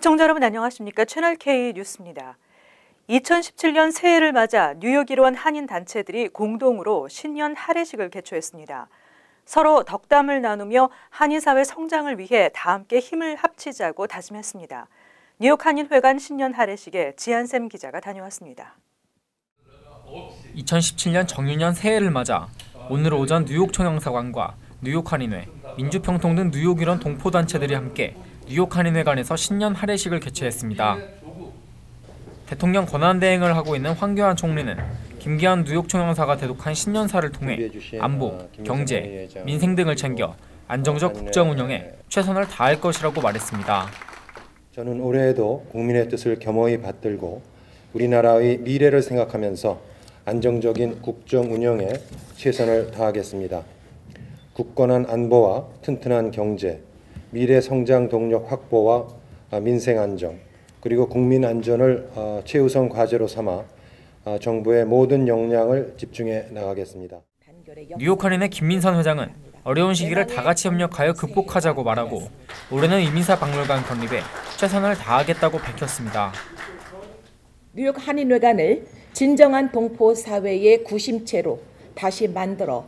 시청자 여러분 안녕하십니까? 채널 K 뉴스입니다. 2017년 새해를 맞아 뉴욕 일원 한인 단체들이 공동으로 신년 할애식을 개최했습니다. 서로 덕담을 나누며 한인 사회 성장을 위해 다 함께 힘을 합치자고 다짐했습니다. 뉴욕 한인회관 신년 할애식에 지한샘 기자가 다녀왔습니다. 2017년 정유년 새해를 맞아 오늘 오전 뉴욕 총영사관과 뉴욕 한인회, 민주평통 등 뉴욕 일원 동포단체들이 함께 뉴욕 한인회관에서 신년 할애식을 개최했습니다. 대통령 권한대행을 하고 있는 황교안 총리는 김기현 뉴욕 총영사가 대독한 신년사를 통해 안보, 경제, 민생 등을 챙겨 안정적 국정 운영에 최선을 다할 것이라고 말했습니다. 저는 올해에도 국민의 뜻을 겸허히 받들고 우리나라의 미래를 생각하면서 안정적인 국정 운영에 최선을 다하겠습니다. 굳건한 안보와 튼튼한 경제, 미래 성장 동력 확보와 민생 안정, 그리고 국민 안전을 최우선 과제로 삼아 정부의 모든 역량을 집중해 나가겠습니다. 뉴욕 한인회 김민선 회장은 어려운 시기를 다 같이 협력하여 극복하자고 말하고 올해는 이민사 박물관 건립에 최선을 다하겠다고 밝혔습니다. 뉴욕 한인회관을 진정한 동포 사회의 구심체로 다시 만들어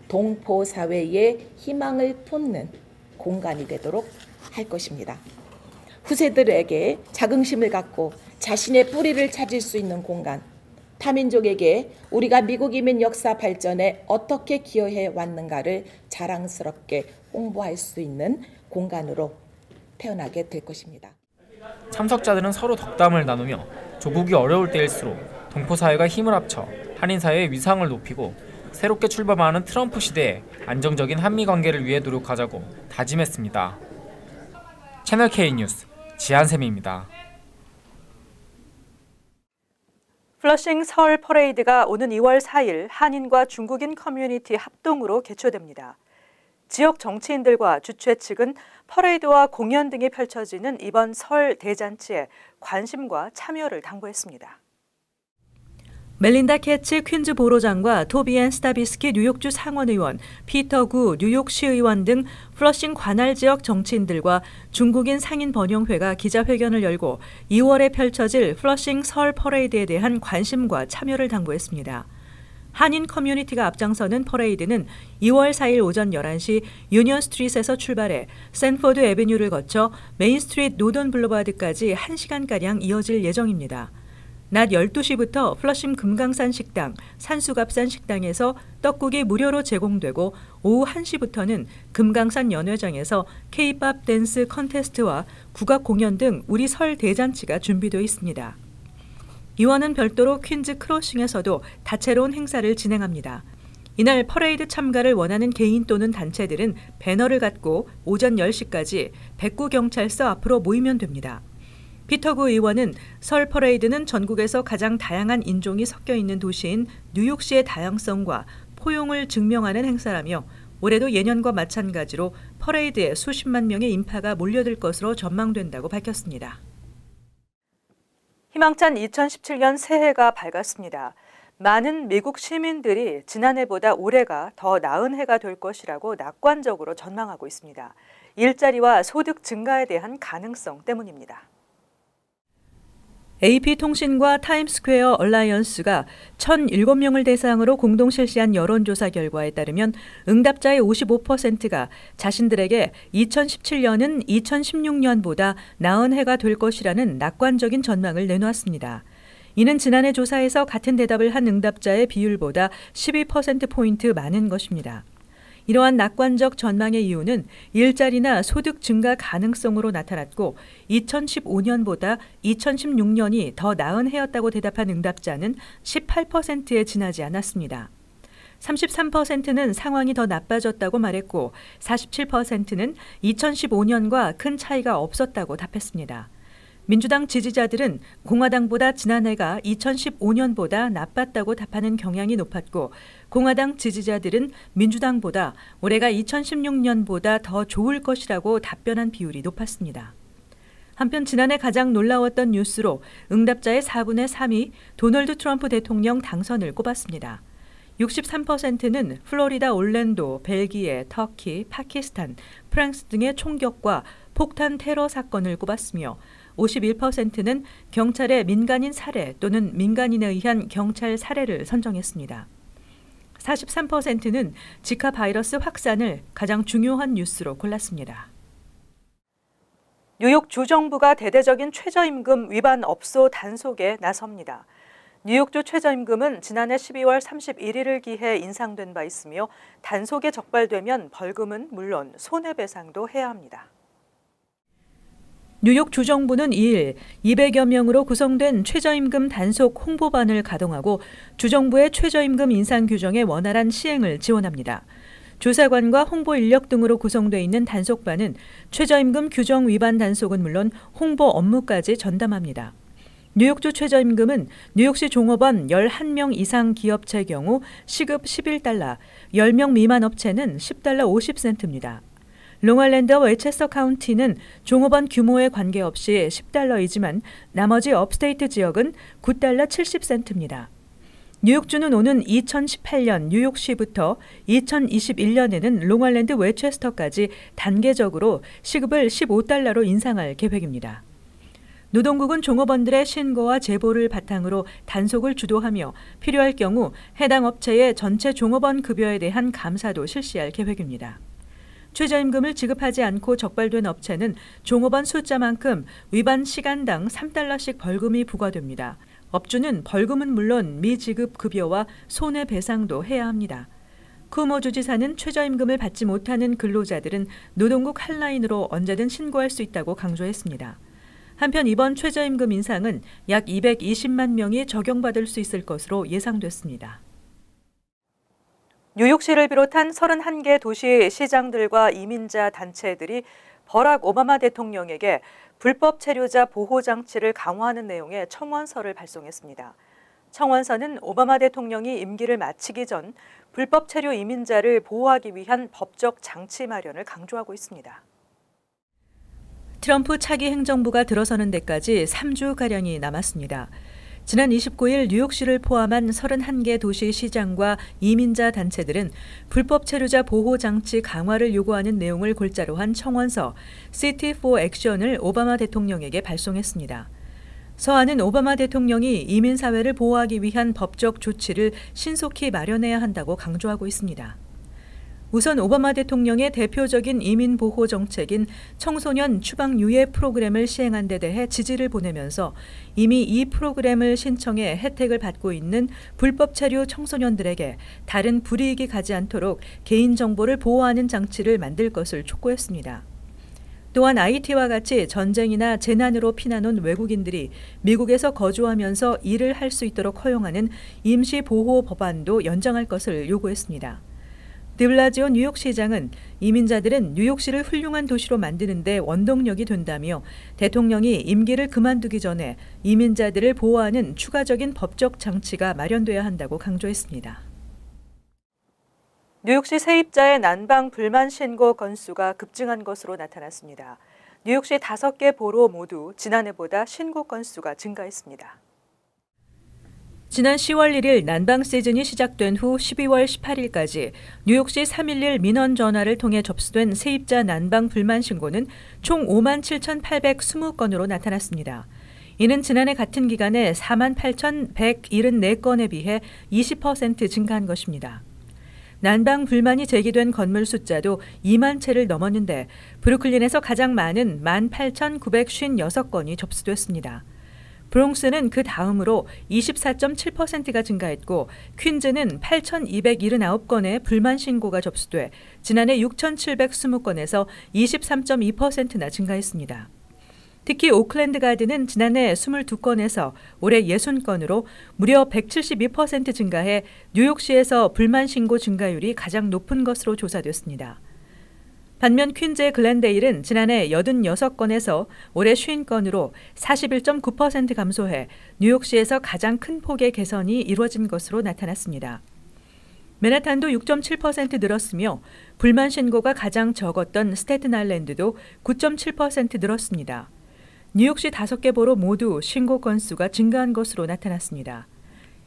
동포 사회의 희망을 돋는 공간이 되도록 할 것입니다. 후세들에게 자긍심을 갖고 자신의 뿌리를 찾을 수 있는 공간, 타민족에게 우리가 미국 이민 역사 발전에 어떻게 기여해 왔는가를 자랑스럽게 홍보할 수 있는 공간으로 태어나게 될 것입니다. 참석자들은 서로 덕담을 나누며 조국이 어려울 때일수록 동포 사회가 힘을 합쳐 한인 사회의 위상을 높이고 새롭게 출범하는 트럼프 시대에 안정적인 한미 관계를 위해 노력하자고 다짐했습니다. 채널 K 뉴스 지한샘입니다. 플러싱 설 퍼레이드가 오는 2월 4일 한인과 중국인 커뮤니티 합동으로 개최됩니다. 지역 정치인들과 주최 측은 퍼레이드와 공연 등이 펼쳐지는 이번 설 대잔치에 관심과 참여를 당부했습니다. 멜린다 캐츠 퀸즈 보로장과 토비앤 스타비스키 뉴욕주 상원의원, 피터 구 뉴욕시의원 등 플러싱 관할 지역 정치인들과 중국인 상인 번영회가 기자회견을 열고 2월에 펼쳐질 플러싱 설 퍼레이드에 대한 관심과 참여를 당부했습니다. 한인 커뮤니티가 앞장서는 퍼레이드는 2월 4일 오전 11시 유니언 스트리트에서 출발해 샌포드 애비뉴를 거쳐 메인 스트리트 노던 블루바드까지 1시간가량 이어질 예정입니다. 낮 12시부터 플러싱 금강산 식당, 산수갑산 식당에서 떡국이 무료로 제공되고 오후 1시부터는 금강산 연회장에서 K-팝 댄스 컨테스트와 국악 공연 등 우리 설 대잔치가 준비되어 있습니다. 이와는 별도로 퀸즈 크로싱에서도 다채로운 행사를 진행합니다. 이날 퍼레이드 참가를 원하는 개인 또는 단체들은 배너를 갖고 오전 10시까지 백구경찰서 앞으로 모이면 됩니다. 피터 구 의원은 설 퍼레이드는 전국에서 가장 다양한 인종이 섞여 있는 도시인 뉴욕시의 다양성과 포용을 증명하는 행사라며 올해도 예년과 마찬가지로 퍼레이드에 수십만 명의 인파가 몰려들 것으로 전망된다고 밝혔습니다. 희망찬 2017년 새해가 밝았습니다. 많은 미국 시민들이 지난해보다 올해가 더 나은 해가 될 것이라고 낙관적으로 전망하고 있습니다. 일자리와 소득 증가에 대한 가능성 때문입니다. AP통신과 타임스퀘어 얼라이언스가 1,007명을 대상으로 공동 실시한 여론조사 결과에 따르면 응답자의 55%가 자신들에게 2017년은 2016년보다 나은 해가 될 것이라는 낙관적인 전망을 내놓았습니다. 이는 지난해 조사에서 같은 대답을 한 응답자의 비율보다 12%포인트 많은 것입니다. 이러한 낙관적 전망의 이유는 일자리나 소득 증가 가능성으로 나타났고 2015년보다 2016년이 더 나은 해였다고 대답한 응답자는 18%에 지나지 않았습니다. 33%는 상황이 더 나빠졌다고 말했고 47%는 2015년과 큰 차이가 없었다고 답했습니다. 민주당 지지자들은 공화당보다 지난해가 2015년보다 나빴다고 답하는 경향이 높았고 공화당 지지자들은 민주당보다 올해가 2016년보다 더 좋을 것이라고 답변한 비율이 높았습니다. 한편 지난해 가장 놀라웠던 뉴스로 응답자의 4분의 3이 도널드 트럼프 대통령 당선을 꼽았습니다. 63%는 플로리다 올랜도, 벨기에, 터키, 파키스탄, 프랑스 등의 총격과 폭탄 테러 사건을 꼽았으며 51%는 경찰의 민간인 살해 또는 민간인에 의한 경찰 살해를 선정했습니다. 43%는 지카 바이러스 확산을 가장 중요한 뉴스로 골랐습니다. 뉴욕 주정부가 대대적인 최저임금 위반 업소 단속에 나섭니다. 뉴욕주 최저임금은 지난해 12월 31일을 기해 인상된 바 있으며 단속에 적발되면 벌금은 물론 손해배상도 해야 합니다. 뉴욕 주정부는 2일 200여 명으로 구성된 최저임금 단속 홍보반을 가동하고 주정부의 최저임금 인상 규정의 원활한 시행을 지원합니다. 조사관과 홍보 인력 등으로 구성되어 있는 단속반은 최저임금 규정 위반 단속은 물론 홍보 업무까지 전담합니다. 뉴욕주 최저임금은 뉴욕시 종업원 11명 이상 기업체의 경우 시급 $11, 10명 미만 업체는 $10 50센트입니다. 롱아일랜드와 웨체스터 카운티는 종업원 규모에 관계없이 $10이지만 나머지 업스테이트 지역은 $9 70센트입니다. 뉴욕주는 오는 2018년 뉴욕시부터 2021년에는 롱아일랜드 웨체스터까지 단계적으로 시급을 $15로 인상할 계획입니다. 노동국은 종업원들의 신고와 제보를 바탕으로 단속을 주도하며 필요할 경우 해당 업체의 전체 종업원 급여에 대한 감사도 실시할 계획입니다. 최저임금을 지급하지 않고 적발된 업체는 종업원 숫자만큼 위반 시간당 $3씩 벌금이 부과됩니다. 업주는 벌금은 물론 미지급 급여와 손해배상도 해야 합니다. 쿠오모 주지사는 최저임금을 받지 못하는 근로자들은 노동국 핫라인으로 언제든 신고할 수 있다고 강조했습니다. 한편 이번 최저임금 인상은 약 220만 명이 적용받을 수 있을 것으로 예상됐습니다. 뉴욕시를 비롯한 31개 도시 시장들과 이민자 단체들이 버락 오바마 대통령에게 불법 체류자 보호 장치를 강화하는 내용의 청원서를 발송했습니다. 청원서는 오바마 대통령이 임기를 마치기 전 불법 체류 이민자를 보호하기 위한 법적 장치 마련을 강조하고 있습니다. 트럼프 차기 행정부가 들어서는 데까지 3주가량이 남았습니다. 지난 29일 뉴욕시를 포함한 31개 도시 시장과 이민자 단체들은 불법 체류자 보호 장치 강화를 요구하는 내용을 골자로 한 청원서 City for Action을 오바마 대통령에게 발송했습니다. 서한은 오바마 대통령이 이민 사회를 보호하기 위한 법적 조치를 신속히 마련해야 한다고 강조하고 있습니다. 우선 오바마 대통령의 대표적인 이민 보호 정책인 청소년 추방 유예 프로그램을 시행한 데 대해 지지를 보내면서 이미 이 프로그램을 신청해 혜택을 받고 있는 불법 체류 청소년들에게 다른 불이익이 가지 않도록 개인정보를 보호하는 장치를 만들 것을 촉구했습니다. 또한 IT와 같이 전쟁이나 재난으로 피난온 외국인들이 미국에서 거주하면서 일을 할 수 있도록 허용하는 임시보호 법안도 연장할 것을 요구했습니다. 드블라지오 뉴욕시장은 이민자들은 뉴욕시를 훌륭한 도시로 만드는 데 원동력이 된다며 대통령이 임기를 그만두기 전에 이민자들을 보호하는 추가적인 법적 장치가 마련돼야 한다고 강조했습니다. 뉴욕시 세입자의 난방 불만 신고 건수가 급증한 것으로 나타났습니다. 뉴욕시 5개 보로 모두 지난해보다 신고 건수가 증가했습니다. 지난 10월 1일 난방 시즌이 시작된 후 12월 18일까지 뉴욕시 311 민원 전화를 통해 접수된 세입자 난방 불만 신고는 총 57,820건으로 나타났습니다. 이는 지난해 같은 기간에 48,174건에 비해 20% 증가한 것입니다. 난방 불만이 제기된 건물 숫자도 2만 채를 넘었는데 브루클린에서 가장 많은 18,956건이 접수됐습니다. 브롱스는 그 다음으로 24.7%가 증가했고 퀸즈는 8,279건의 불만 신고가 접수돼 지난해 6,720건에서 23.2%나 증가했습니다. 특히 오클랜드 가드는 지난해 22건에서 올해 60건으로 무려 172% 증가해 뉴욕시에서 불만 신고 증가율이 가장 높은 것으로 조사됐습니다. 반면 퀸즈의 글렌데일은 지난해 86건에서 올해 50건으로 41.9% 감소해 뉴욕시에서 가장 큰 폭의 개선이 이루어진 것으로 나타났습니다. 맨하탄도 6.7% 늘었으며 불만 신고가 가장 적었던 스태튼 아일랜드도 9.7% 늘었습니다. 뉴욕시 5개 보로 모두 신고 건수가 증가한 것으로 나타났습니다.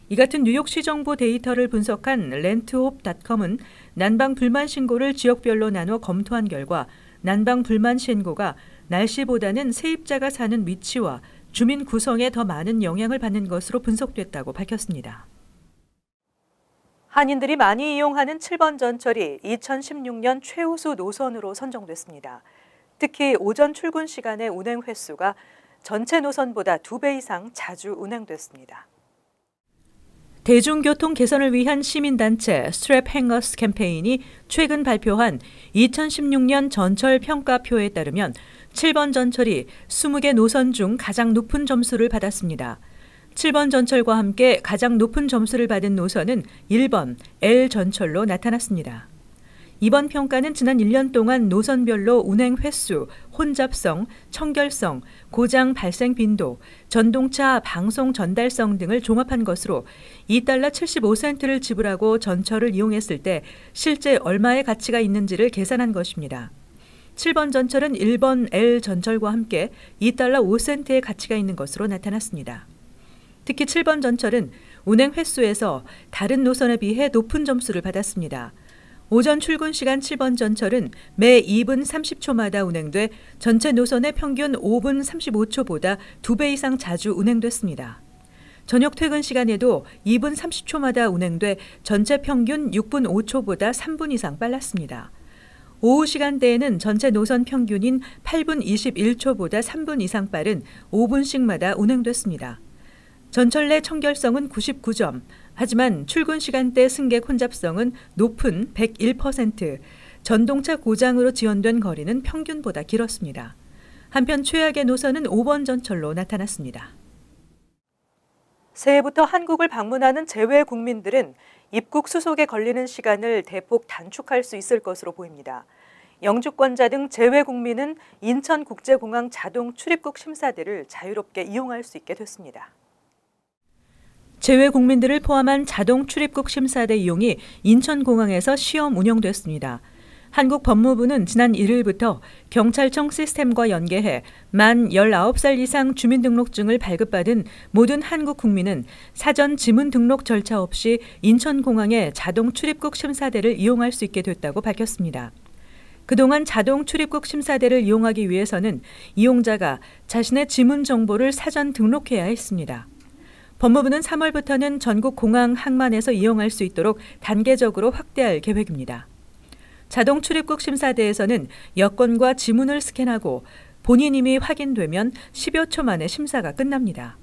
이 같은 뉴욕시 정부 데이터를 분석한 렌트홉.com은 난방 불만 신고를 지역별로 나눠 검토한 결과 난방 불만 신고가 날씨보다는 세입자가 사는 위치와 주민 구성에 더 많은 영향을 받는 것으로 분석됐다고 밝혔습니다. 한인들이 많이 이용하는 7번 전철이 2016년 최우수 노선으로 선정됐습니다. 특히 오전 출근 시간의 운행 횟수가 전체 노선보다 2배 이상 자주 운행됐습니다. 대중교통 개선을 위한 시민단체 스트랩 행어스 캠페인이 최근 발표한 2016년 전철 평가표에 따르면 7번 전철이 20개 노선 중 가장 높은 점수를 받았습니다. 7번 전철과 함께 가장 높은 점수를 받은 노선은 1번 L전철로 나타났습니다. 이번 평가는 지난 1년 동안 노선별로 운행 횟수, 혼잡성, 청결성, 고장 발생 빈도, 전동차 방송 전달성 등을 종합한 것으로 $2 75센트를 지불하고 전철을 이용했을 때 실제 얼마의 가치가 있는지를 계산한 것입니다. 7번 전철은 1번 L전철과 함께 $2 5센트의 가치가 있는 것으로 나타났습니다. 특히 7번 전철은 운행 횟수에서 다른 노선에 비해 높은 점수를 받았습니다. 오전 출근 시간 7번 전철은 매 2분 30초마다 운행돼 전체 노선의 평균 5분 35초보다 2배 이상 자주 운행됐습니다. 저녁 퇴근 시간에도 2분 30초마다 운행돼 전체 평균 6분 5초보다 3분 이상 빨랐습니다. 오후 시간대에는 전체 노선 평균인 8분 21초보다 3분 이상 빠른 5분씩마다 운행됐습니다. 전철 내 청결성은 99점, 하지만 출근 시간대 승객 혼잡성은 높은 101%, 전동차 고장으로 지연된 거리는 평균보다 길었습니다. 한편 최악의 노선은 5번 전철로 나타났습니다. 새해부터 한국을 방문하는 재외 국민들은 입국 수속에 걸리는 시간을 대폭 단축할 수 있을 것으로 보입니다. 영주권자 등 재외 국민은 인천국제공항 자동 출입국 심사대를 자유롭게 이용할 수 있게 됐습니다. 재외 국민들을 포함한 자동 출입국 심사대 이용이 인천공항에서 시험 운영됐습니다. 한국 법무부는 지난 1일부터 경찰청 시스템과 연계해 만 19살 이상 주민등록증을 발급받은 모든 한국 국민은 사전 지문 등록 절차 없이 인천공항의 자동 출입국 심사대를 이용할 수 있게 됐다고 밝혔습니다. 그동안 자동 출입국 심사대를 이용하기 위해서는 이용자가 자신의 지문 정보를 사전 등록해야 했습니다. 법무부는 3월부터는 전국 공항 항만에서 이용할 수 있도록 단계적으로 확대할 계획입니다. 자동 출입국 심사대에서는 여권과 지문을 스캔하고 본인 이름이 확인되면 10여 초 만에 심사가 끝납니다.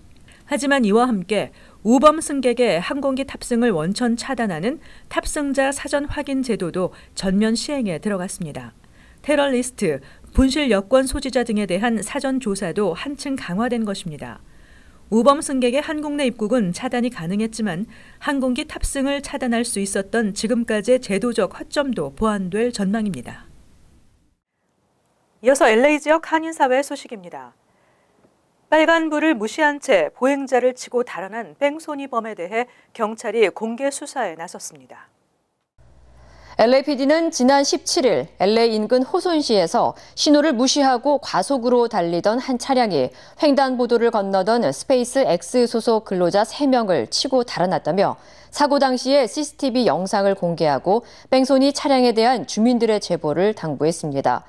하지만 이와 함께 우범 승객의 항공기 탑승을 원천 차단하는 탑승자 사전 확인 제도도 전면 시행에 들어갔습니다. 테러리스트, 분실 여권 소지자 등에 대한 사전 조사도 한층 강화된 것입니다. 우범 승객의 한국 내 입국은 차단이 가능했지만 항공기 탑승을 차단할 수 있었던 지금까지의 제도적 허점도 보완될 전망입니다. 이어서 LA 지역 한인사회 소식입니다. 빨간불을 무시한 채 보행자를 치고 달아난 뺑소니범에 대해 경찰이 공개 수사에 나섰습니다. LAPD는 지난 17일 LA 인근 호손시에서 신호를 무시하고 과속으로 달리던 한 차량이 횡단보도를 건너던 스페이스 X 소속 근로자 3명을 치고 달아났다며 사고 당시의 CCTV 영상을 공개하고 뺑소니 차량에 대한 주민들의 제보를 당부했습니다.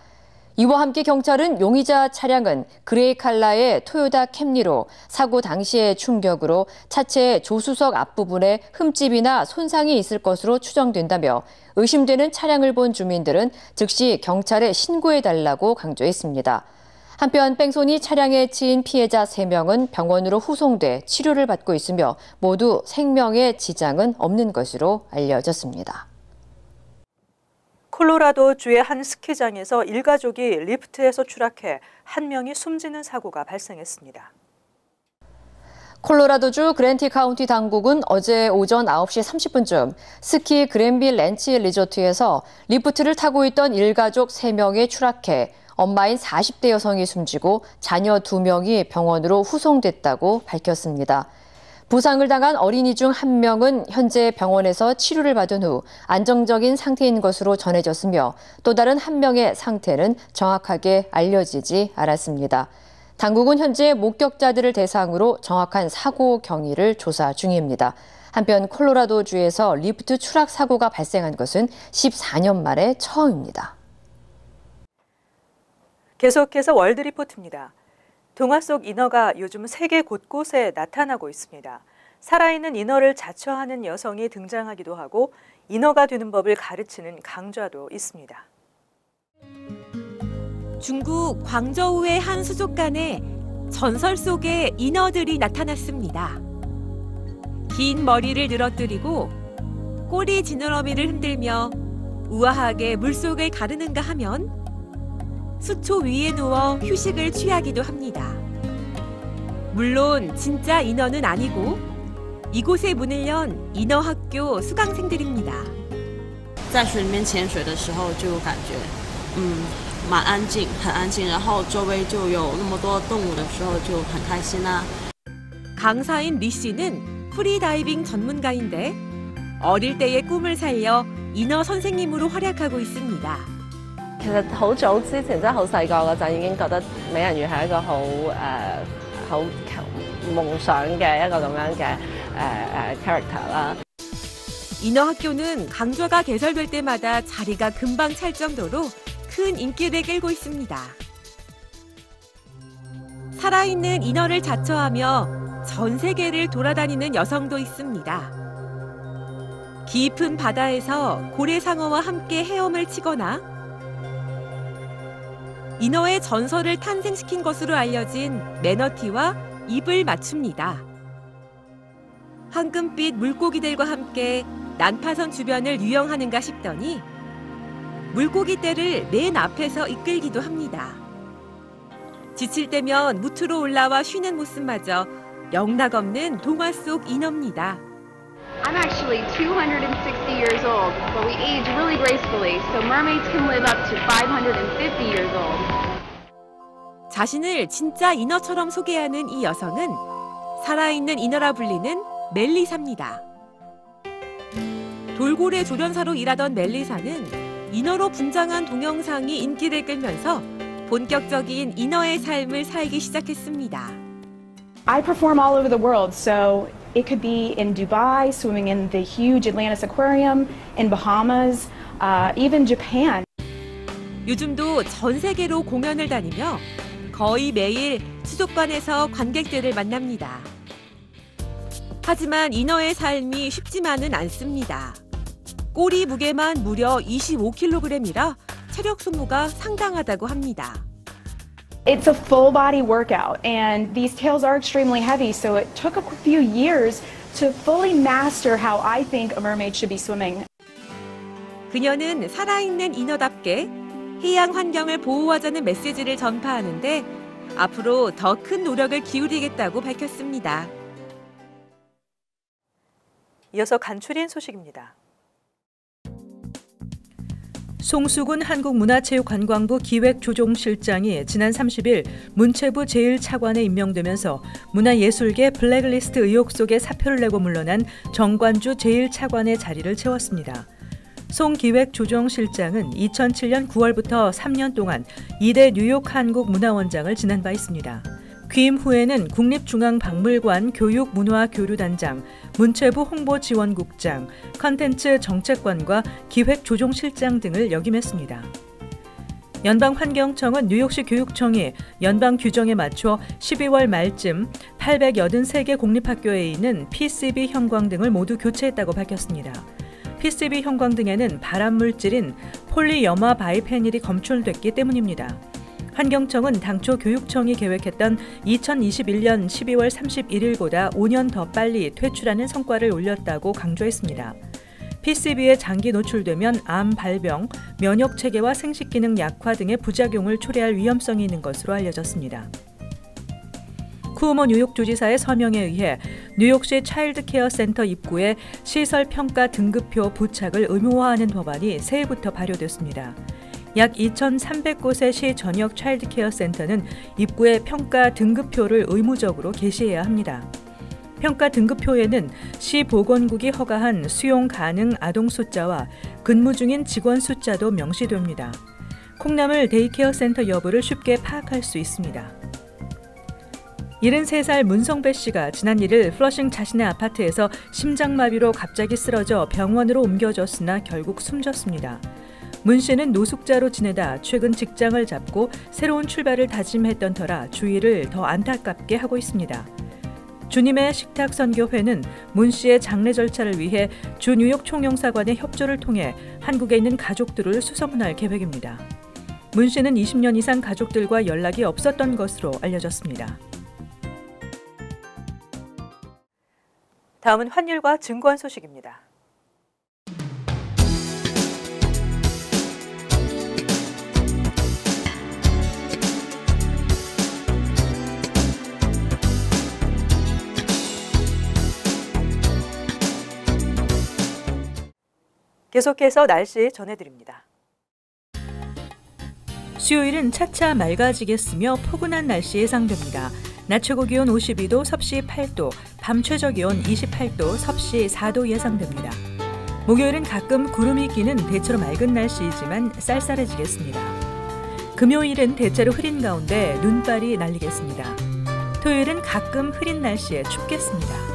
이와 함께 경찰은 용의자 차량은 그레이 컬러의 토요타 캠리로 사고 당시의 충격으로 차체의 조수석 앞부분에 흠집이나 손상이 있을 것으로 추정된다며 의심되는 차량을 본 주민들은 즉시 경찰에 신고해달라고 강조했습니다. 한편 뺑소니 차량에 치인 피해자 3명은 병원으로 후송돼 치료를 받고 있으며 모두 생명에 지장은 없는 것으로 알려졌습니다. 콜로라도주의 한 스키장에서 일가족이 리프트에서 추락해 한 명이 숨지는 사고가 발생했습니다. 콜로라도주 그랜티 카운티 당국은 어제 오전 9시 30분쯤 스키 그랜빌 렌치 리조트에서 리프트를 타고 있던 일가족 3명이 추락해 엄마인 40대 여성이 숨지고 자녀 2명이 병원으로 후송됐다고 밝혔습니다. 부상을 당한 어린이 중 1명은 현재 병원에서 치료를 받은 후 안정적인 상태인 것으로 전해졌으며 또 다른 1명의 상태는 정확하게 알려지지 않았습니다. 당국은 현재 목격자들을 대상으로 정확한 사고 경위를 조사 중입니다. 한편 콜로라도주에서 리프트 추락 사고가 발생한 것은 14년 만에 처음입니다. 계속해서 월드리포트입니다. 동화 속 인어가 요즘 세계 곳곳에 나타나고 있습니다. 살아있는 인어를 자처하는 여성이 등장하기도 하고 인어가 되는 법을 가르치는 강좌도 있습니다. 중국 광저우의 한 수족관에 전설 속의 인어들이 나타났습니다. 긴 머리를 늘어뜨리고 꼬리 지느러미를 흔들며 우아하게 물속을 가르는가 하면 수초 위에 누워 휴식을 취하기도 합니다. 물론 진짜 인어는 아니고 이곳에 문을 연 인어학교 수강생들입니다. 在水里面潜水的时候就感觉蛮安静很安静然后周围就有那么多动物的时候就很开心啊 강사인 리 씨는 프리다이빙 전문가인데 어릴 때의 꿈을 살려 인어 선생님으로 활약하고 있습니다. 其實好早之前，真係好細個嗰陣已經覺得美人魚係一個好夢想嘅一個咁樣嘅character啦。 인어학교는 강좌가 개설될 때마다 자리가 금방 찰 정도로 큰 인기를 끌고 있습니다. 살아있는 인어를 자처하며 전 세계를 돌아다니는 여성도 있습니다. 깊은 바다에서 고래상어와 함께 헤엄을 치거나 인어의 전설을 탄생시킨 것으로 알려진 매너티와 입을 맞춥니다. 황금빛 물고기들과 함께 난파선 주변을 유영하는가 싶더니 물고기 떼를 맨 앞에서 이끌기도 합니다. 지칠 때면 무트로 올라와 쉬는 모습마저 영락없는 동화 속 인어입니다. I'm actually 260 years old, but we age really gracefully, so mermaids can live up to 550 years old. 자신을 진짜 인어처럼 소개하는 이 여성은 살아있는 인어라 불리는 멜리사입니다. 돌고래 조련사로 일하던 멜리사는 인어로 분장한 동영상이 인기를 끌면서 본격적인 인어의 삶을 살기 시작했습니다. I perform all over the world, so it could be in Dubai, swimming in the huge Atlantis Aquarium, in Bahamas, even Japan. 요즘도 전 세계로 공연을 다니며 거의 매일 수족관에서 관객들을 만납니다. 하지만 인어의 삶이 쉽지만은 않습니다. 꼬리 무게만 무려 25kg이라 체력 소모가 상당하다고 합니다. It's a full body workout, and these tails are extremely heavy, so it took a few years to fully master how I think a mermaid should be swimming. 그녀는 살아있는 인어답게 해양 환경을 보호하자는 메시지를 전파하는데 앞으로 더 큰 노력을 기울이겠다고 밝혔습니다. 이어서 간추린 소식입니다. 송수근 한국문화체육관광부 기획조종실장이 지난 30일 문체부 제1차관에 임명되면서 문화예술계 블랙리스트 의혹 속에 사표를 내고 물러난 정관주 제1차관의 자리를 채웠습니다. 송 기획조정실장은 2007년 9월부터 3년 동안 2대 뉴욕 한국문화원장을 지낸 바 있습니다. 귀임 후에는 국립중앙박물관 교육문화교류단장, 문체부 홍보지원국장, 컨텐츠 정책관과 기획조종실장 등을 역임했습니다. 연방환경청은 뉴욕시 교육청이 연방 규정에 맞춰 12월 말쯤 883개 공립학교에 있는 PCB 형광 등을 모두 교체했다고 밝혔습니다. PCB 형광 등에는 발암물질인 폴리염화 바이페닐이 검출됐기 때문입니다. 환경청은 당초 교육청이 계획했던 2021년 12월 31일보다 5년 더 빨리 퇴출하는 성과를 올렸다고 강조했습니다. PCB에 장기 노출되면 암 발병, 면역 체계와 생식 기능 약화 등의 부작용을 초래할 위험성이 있는 것으로 알려졌습니다. 쿠오모 뉴욕주지사의 서명에 의해 뉴욕시 차일드 케어 센터 입구에 시설 평가 등급표 부착을 의무화하는 법안이 새해부터 발효됐습니다. 약 2,300곳의 시 전역 차일드 케어 센터는 입구에 평가 등급표를 의무적으로 게시해야 합니다. 평가 등급표에는 시 보건국이 허가한 수용 가능 아동 숫자와 근무 중인 직원 숫자도 명시됩니다. 콩나물 데이케어 센터 여부를 쉽게 파악할 수 있습니다. 73살 문성배 씨가 지난 1일 플러싱 자신의 아파트에서 심장마비로 갑자기 쓰러져 병원으로 옮겨졌으나 결국 숨졌습니다. 문 씨는 노숙자로 지내다 최근 직장을 잡고 새로운 출발을 다짐했던 터라 주위를 더 안타깝게 하고 있습니다. 주님의 식탁 선교회는 문 씨의 장례 절차를 위해 주 뉴욕 총영사관의 협조를 통해 한국에 있는 가족들을 수소문할 계획입니다. 문 씨는 20년 이상 가족들과 연락이 없었던 것으로 알려졌습니다. 다음은 환율과 증권 소식입니다. 계속해서 날씨 전해드립니다. 수요일은 차차 맑아지겠으며 포근한 날씨 예상됩니다. 낮 최고 기온 52도, 섭씨 8도, 밤 최저 기온 28도, 섭씨 4도 예상됩니다. 목요일은 가끔 구름이 끼는 대체로 맑은 날씨이지만 쌀쌀해지겠습니다. 금요일은 대체로 흐린 가운데 눈발이 날리겠습니다. 토요일은 가끔 흐린 날씨에 춥겠습니다.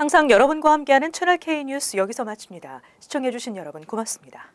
항상 여러분과 함께하는 채널 K 뉴스 여기서 마칩니다. 시청해주신 여러분 고맙습니다.